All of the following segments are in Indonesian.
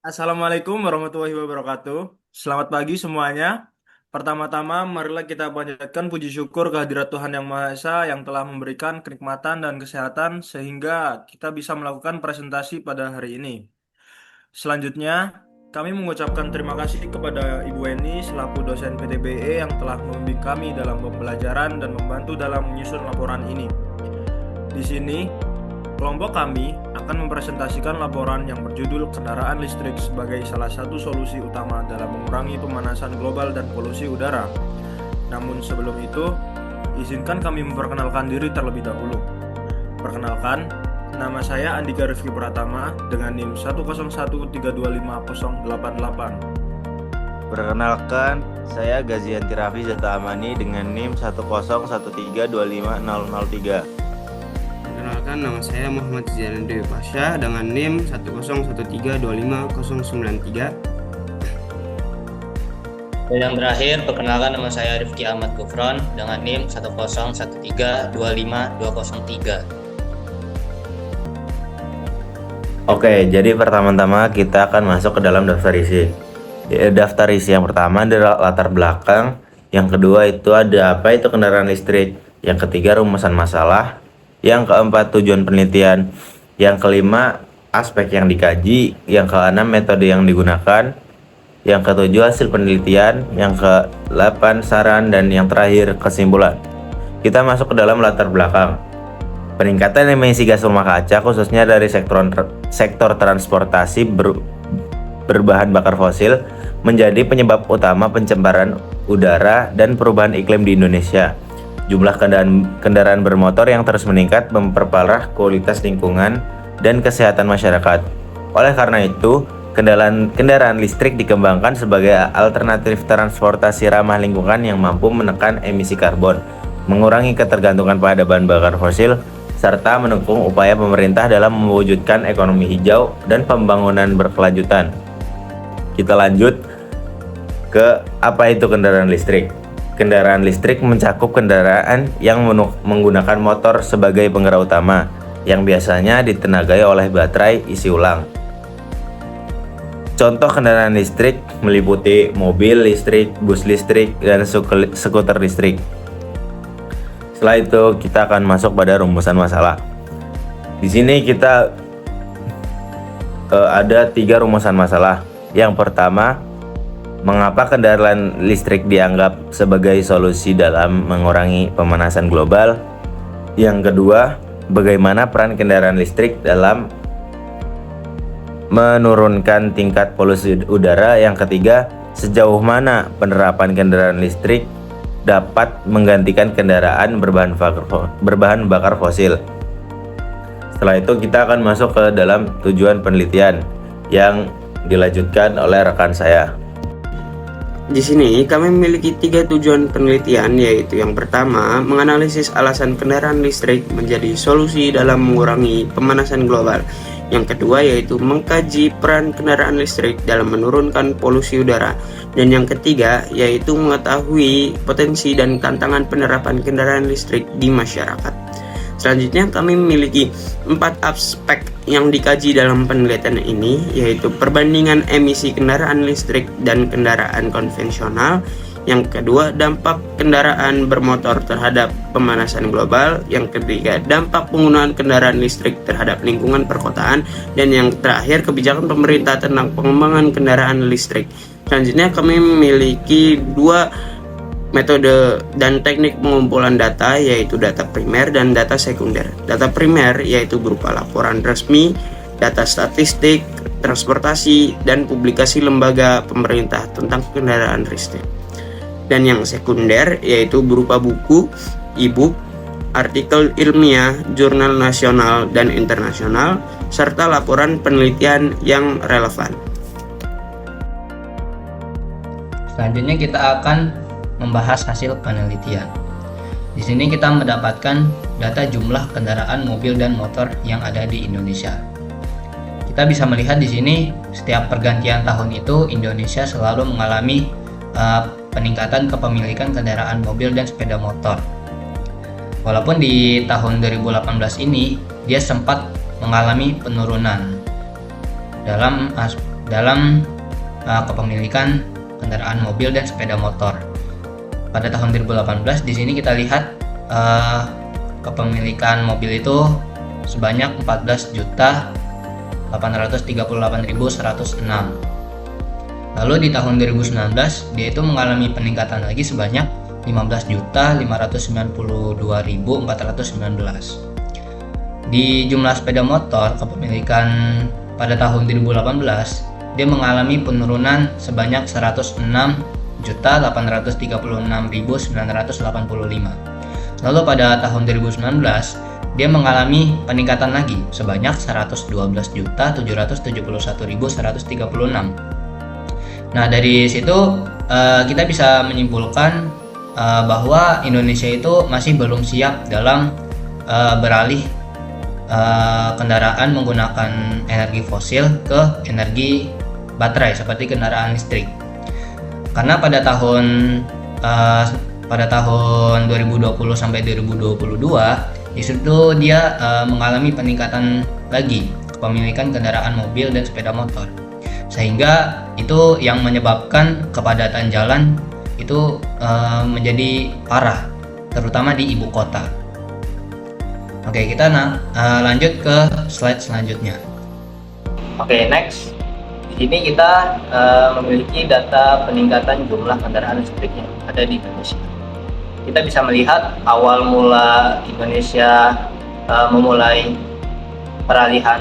Assalamualaikum warahmatullahi wabarakatuh. Selamat pagi semuanya. Pertama-tama, marilah kita panjatkan puji syukur kehadirat Tuhan Yang Maha Esa yang telah memberikan kenikmatan dan kesehatan sehingga kita bisa melakukan presentasi pada hari ini. Selanjutnya, kami mengucapkan terima kasih kepada Ibu Eni selaku dosen PTBE yang telah membimbing kami dalam pembelajaran dan membantu dalam menyusun laporan ini. Di sini, kelompok kami akan mempresentasikan laporan yang berjudul Kendaraan Listrik sebagai salah satu solusi utama dalam mengurangi pemanasan global dan polusi udara. Namun sebelum itu, izinkan kami memperkenalkan diri terlebih dahulu. Perkenalkan, nama saya Andika Rifki Pratama dengan NIM 101325088. Perkenalkan, saya Gazianti Raffi Zata Amani dengan NIM 101325003. Perkenalkan, nama saya Muhammad Zainal Dewi Pasha dengan NIM 101325093. Dan yang terakhir, perkenalkan nama saya Rifki Ahmad Gufron dengan NIM 101325203. Oke, jadi pertama-tama kita akan masuk ke dalam daftar isi. Daftar isi yang pertama adalah latar belakang, yang kedua itu ada apa itu kendaraan listrik, yang ketiga rumusan masalah, yang keempat tujuan penelitian, yang kelima aspek yang dikaji, yang keenam metode yang digunakan, yang ketujuh hasil penelitian, yang ke-8 saran, dan yang terakhir kesimpulan. Kita masuk ke dalam latar belakang. Peningkatan emisi gas rumah kaca khususnya dari sektor transportasi berbahan bakar fosil menjadi penyebab utama pencemaran udara dan perubahan iklim di Indonesia. Jumlah kendaraan bermotor yang terus meningkat memperparah kualitas lingkungan dan kesehatan masyarakat. Oleh karena itu, kendaraan listrik dikembangkan sebagai alternatif transportasi ramah lingkungan yang mampu menekan emisi karbon, mengurangi ketergantungan pada bahan bakar fosil, serta mendukung upaya pemerintah dalam mewujudkan ekonomi hijau dan pembangunan berkelanjutan. Kita lanjut ke apa itu kendaraan listrik. Kendaraan listrik mencakup kendaraan yang menggunakan motor sebagai penggerak utama, yang biasanya ditenagai oleh baterai isi ulang. Contoh kendaraan listrik meliputi mobil listrik, bus listrik, dan skuter listrik. Setelah itu kita akan masuk pada rumusan masalah. Di sini kita ada 3 rumusan masalah. Yang pertama, mengapa kendaraan listrik dianggap sebagai solusi dalam mengurangi pemanasan global? Yang kedua, bagaimana peran kendaraan listrik dalam menurunkan tingkat polusi udara? Yang ketiga, sejauh mana penerapan kendaraan listrik dapat menggantikan kendaraan berbahan bakar fosil. Setelah itu kita akan masuk ke dalam tujuan penelitian yang dilanjutkan oleh rekan saya. Di sini kami memiliki 3 tujuan penelitian, yaitu yang pertama, menganalisis alasan kendaraan listrik menjadi solusi dalam mengurangi pemanasan global. Yang kedua yaitu mengkaji peran kendaraan listrik dalam menurunkan polusi udara. Dan yang ketiga yaitu mengetahui potensi dan tantangan penerapan kendaraan listrik di masyarakat. Selanjutnya kami memiliki 4 aspek yang dikaji dalam penelitian ini, yaitu perbandingan emisi kendaraan listrik dan kendaraan konvensional. Yang kedua, dampak kendaraan bermotor terhadap pemanasan global. Yang ketiga, dampak penggunaan kendaraan listrik terhadap lingkungan perkotaan. Dan yang terakhir, kebijakan pemerintah tentang pengembangan kendaraan listrik. Selanjutnya, kami memiliki 2 metode dan teknik pengumpulan data, yaitu data primer dan data sekunder. Data primer yaitu berupa laporan resmi, data statistik, transportasi, dan publikasi lembaga pemerintah tentang kendaraan listrik. Dan yang sekunder yaitu berupa buku, e-book, artikel ilmiah, jurnal nasional dan internasional, serta laporan penelitian yang relevan. Selanjutnya kita akan membahas hasil penelitian. Di sini kita mendapatkan data jumlah kendaraan mobil dan motor yang ada di Indonesia. Kita bisa melihat di sini setiap pergantian tahun itu Indonesia selalu mengalami peningkatan kepemilikan kendaraan mobil dan sepeda motor. Walaupun di tahun 2018 ini dia sempat mengalami penurunan dalam kepemilikan kendaraan mobil dan sepeda motor. Pada tahun 2018 di sini kita lihat kepemilikan mobil itu sebanyak 14.838.106. Lalu di tahun 2019 dia itu mengalami peningkatan lagi sebanyak 15.592.419. Di jumlah sepeda motor kepemilikan pada tahun 2018 dia mengalami penurunan sebanyak 106.836.985. Lalu pada tahun 2019 dia mengalami peningkatan lagi sebanyak 112.771.136. Nah, dari situ kita bisa menyimpulkan bahwa Indonesia itu masih belum siap dalam beralih kendaraan menggunakan energi fosil ke energi baterai seperti kendaraan listrik. Karena pada tahun 2020 sampai 2022 di situ dia mengalami peningkatan lagi kepemilikan kendaraan mobil dan sepeda motor, sehingga itu yang menyebabkan kepadatan jalan itu menjadi parah, terutama di ibu kota. Oke, kita lanjut ke slide selanjutnya. Oke, next. Di sini kita memiliki data peningkatan jumlah kendaraan listrik yang ada di Indonesia. Kita bisa melihat awal mula Indonesia memulai peralihan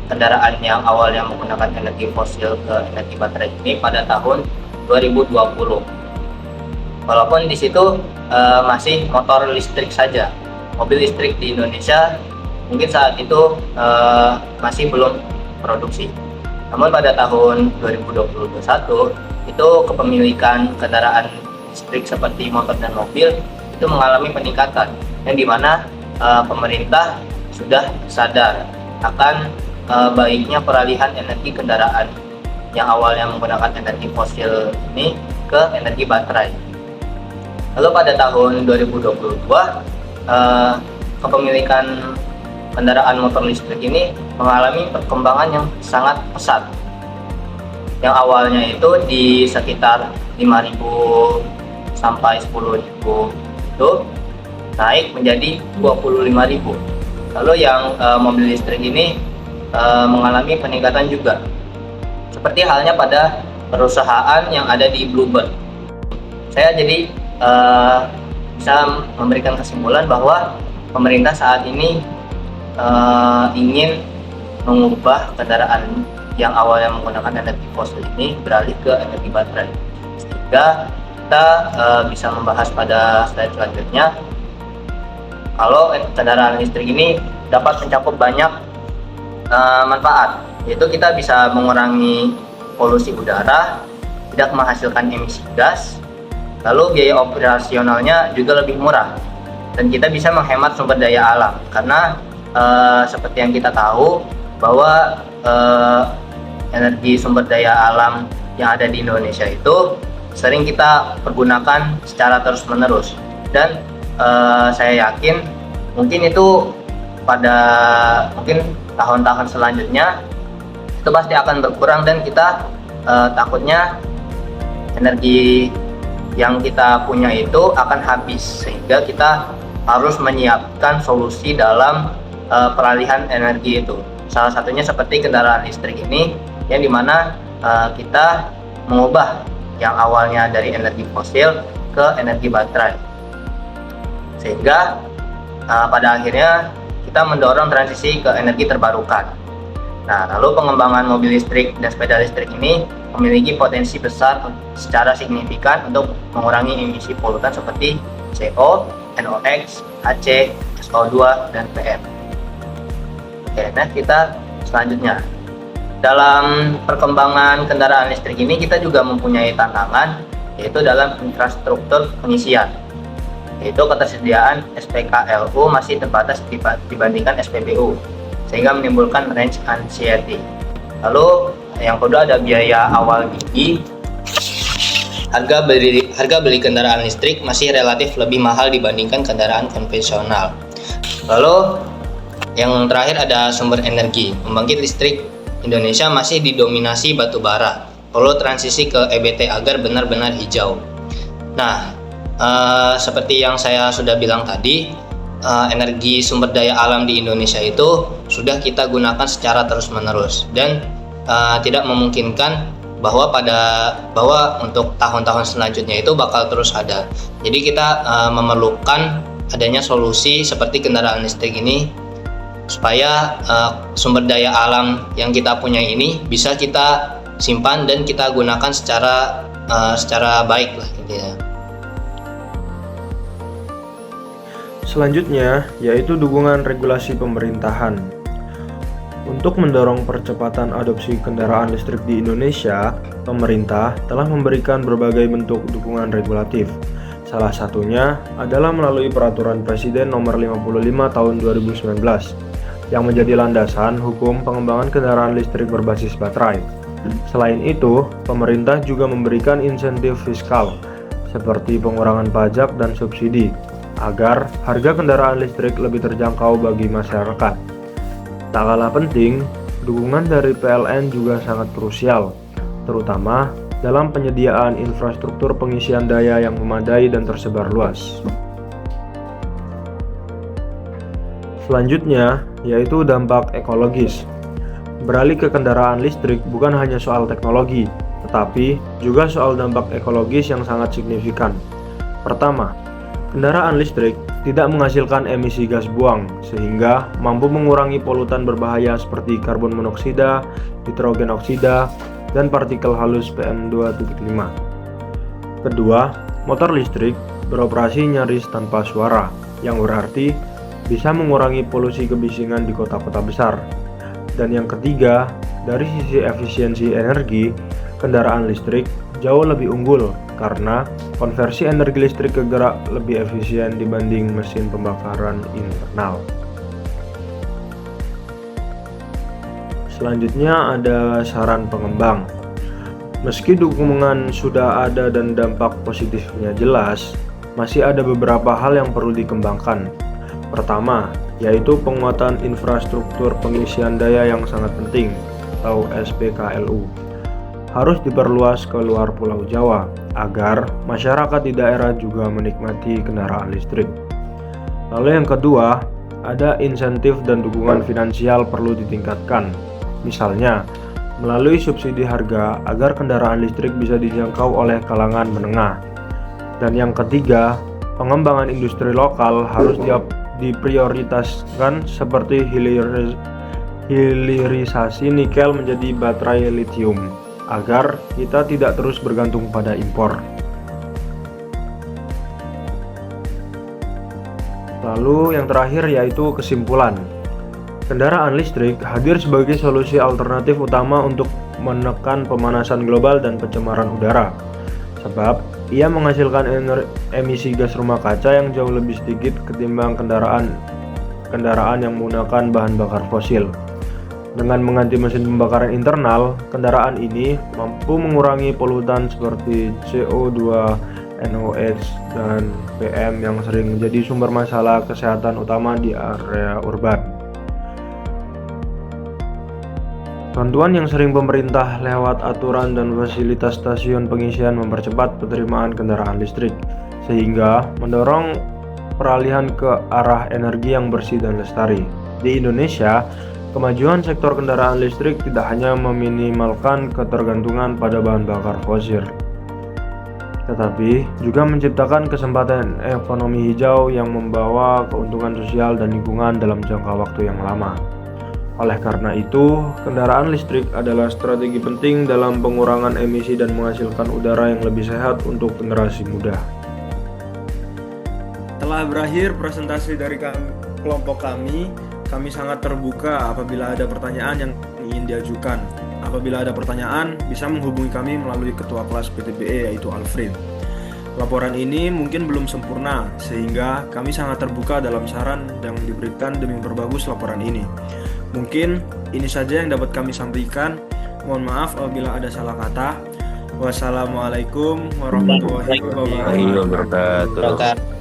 kendaraan yang awalnya menggunakan energi fosil ke energi baterai ini pada tahun 2020. Walaupun di situ masih motor listrik saja, mobil listrik di Indonesia mungkin saat itu masih belum produksi. Namun pada tahun 2021 itu kepemilikan kendaraan listrik seperti motor dan mobil itu mengalami peningkatan, yang dimana pemerintah sudah sadar akan baiknya peralihan energi kendaraan yang awalnya menggunakan energi fosil ini ke energi baterai. Lalu pada tahun 2022 kepemilikan kendaraan motor listrik ini mengalami perkembangan yang sangat pesat. Yang awalnya itu di sekitar 5.000 sampai 10.000 itu naik menjadi 25.000. Lalu yang mobil listrik ini mengalami peningkatan juga. Seperti halnya pada perusahaan yang ada di Bluebird. Saya jadi bisa memberikan kesimpulan bahwa pemerintah saat ini ingin mengubah kendaraan yang awalnya menggunakan energi fosil ini beralih ke energi baterai, sehingga kita bisa membahas pada slide selanjutnya kalau kendaraan listrik ini dapat mencakup banyak manfaat, yaitu kita bisa mengurangi polusi udara, tidak menghasilkan emisi gas, lalu biaya operasionalnya juga lebih murah, dan kita bisa menghemat sumber daya alam karena seperti yang kita tahu bahwa energi sumber daya alam yang ada di Indonesia itu sering kita pergunakan secara terus-menerus, dan saya yakin mungkin itu pada tahun-tahun selanjutnya itu pasti akan berkurang, dan kita takutnya energi yang kita punya itu akan habis, sehingga kita harus menyiapkan solusi dalam peralihan energi itu. Salah satunya seperti kendaraan listrik ini, yang dimana kita mengubah yang awalnya dari energi fosil ke energi baterai, sehingga pada akhirnya kita mendorong transisi ke energi terbarukan. Nah, lalu pengembangan mobil listrik dan sepeda listrik ini memiliki potensi besar secara signifikan untuk mengurangi emisi polutan seperti CO, NOx, HC, SO2, dan PM. Oke, nah kita selanjutnya. Dalam perkembangan kendaraan listrik ini kita juga mempunyai tantangan, yaitu dalam infrastruktur pengisian, yaitu ketersediaan SPKLU masih terbatas dibandingkan SPBU, sehingga menimbulkan range anxiety. Lalu yang kedua ada biaya awal tinggi. Harga beli kendaraan listrik masih relatif lebih mahal dibandingkan kendaraan konvensional. Lalu yang terakhir ada sumber energi. Pembangkit listrik Indonesia masih didominasi batu bara. Perlu transisi ke EBT agar benar-benar hijau. Nah, seperti yang saya sudah bilang tadi, energi sumber daya alam di Indonesia itu sudah kita gunakan secara terus-menerus dan tidak memungkinkan bahwa untuk tahun-tahun selanjutnya itu bakal terus ada. Jadi kita memerlukan adanya solusi seperti kendaraan listrik ini supaya sumber daya alam yang kita punya ini bisa kita simpan dan kita gunakan secara baik lah intinya. Selanjutnya, yaitu dukungan regulasi pemerintahan. Untuk mendorong percepatan adopsi kendaraan listrik di Indonesia, pemerintah telah memberikan berbagai bentuk dukungan regulatif. Salah satunya adalah melalui Peraturan Presiden Nomor 55 Tahun 2019 yang menjadi landasan hukum pengembangan kendaraan listrik berbasis baterai. Selain itu, pemerintah juga memberikan insentif fiskal seperti pengurangan pajak dan subsidi agar harga kendaraan listrik lebih terjangkau bagi masyarakat. Tak kalah penting, dukungan dari PLN juga sangat krusial, terutama dalam penyediaan infrastruktur pengisian daya yang memadai dan tersebar luas. Selanjutnya, yaitu dampak ekologis. Beralih ke kendaraan listrik bukan hanya soal teknologi, tetapi juga soal dampak ekologis yang sangat signifikan. Pertama, kendaraan listrik tidak menghasilkan emisi gas buang, sehingga mampu mengurangi polutan berbahaya seperti karbon monoksida, nitrogen oksida, dan partikel halus PM2.5. Kedua, motor listrik beroperasi nyaris tanpa suara, yang berarti bisa mengurangi polusi kebisingan di kota-kota besar. Dan yang ketiga, dari sisi efisiensi energi, kendaraan listrik jauh lebih unggul karena konversi energi listrik ke gerak lebih efisien dibanding mesin pembakaran internal. Selanjutnya ada saran pengembang. Meski dukungan sudah ada dan dampak positifnya jelas, masih ada beberapa hal yang perlu dikembangkan. Pertama, yaitu penguatan infrastruktur pengisian daya yang sangat penting atau SPKLU. Harus diperluas ke luar Pulau Jawa agar masyarakat di daerah juga menikmati kendaraan listrik. Lalu yang kedua, ada insentif dan dukungan finansial perlu ditingkatkan. Misalnya, melalui subsidi harga agar kendaraan listrik bisa dijangkau oleh kalangan menengah. Dan yang ketiga, pengembangan industri lokal harus diprioritaskan seperti hilirisasi nikel menjadi baterai litium agar kita tidak terus bergantung pada impor. Lalu yang terakhir yaitu kesimpulan. Kendaraan listrik hadir sebagai solusi alternatif utama untuk menekan pemanasan global dan pencemaran udara. Sebab ia menghasilkan emisi gas rumah kaca yang jauh lebih sedikit ketimbang kendaraan yang menggunakan bahan bakar fosil. Dengan mengganti mesin pembakaran internal, kendaraan ini mampu mengurangi polutan seperti CO2, NOx, dan PM yang sering menjadi sumber masalah kesehatan utama di area urban. Bantuan yang sering pemerintah lewat aturan dan fasilitas stasiun pengisian mempercepat penerimaan kendaraan listrik, sehingga mendorong peralihan ke arah energi yang bersih dan lestari. Di Indonesia, kemajuan sektor kendaraan listrik tidak hanya meminimalkan ketergantungan pada bahan bakar fosil, tetapi juga menciptakan kesempatan ekonomi hijau yang membawa keuntungan sosial dan lingkungan dalam jangka waktu yang lama. Oleh karena itu, kendaraan listrik adalah strategi penting dalam pengurangan emisi dan menghasilkan udara yang lebih sehat untuk generasi muda. Telah berakhir presentasi dari kelompok kami. Kami sangat terbuka apabila ada pertanyaan yang ingin diajukan. Apabila ada pertanyaan, bisa menghubungi kami melalui Ketua Kelas PTBE yaitu Alfred. Laporan ini mungkin belum sempurna, sehingga kami sangat terbuka dalam saran yang diberikan demi memperbagus laporan ini. Mungkin ini saja yang dapat kami sampaikan. Mohon maaf apabila ada salah kata. Wassalamualaikum warahmatullahi wabarakatuh.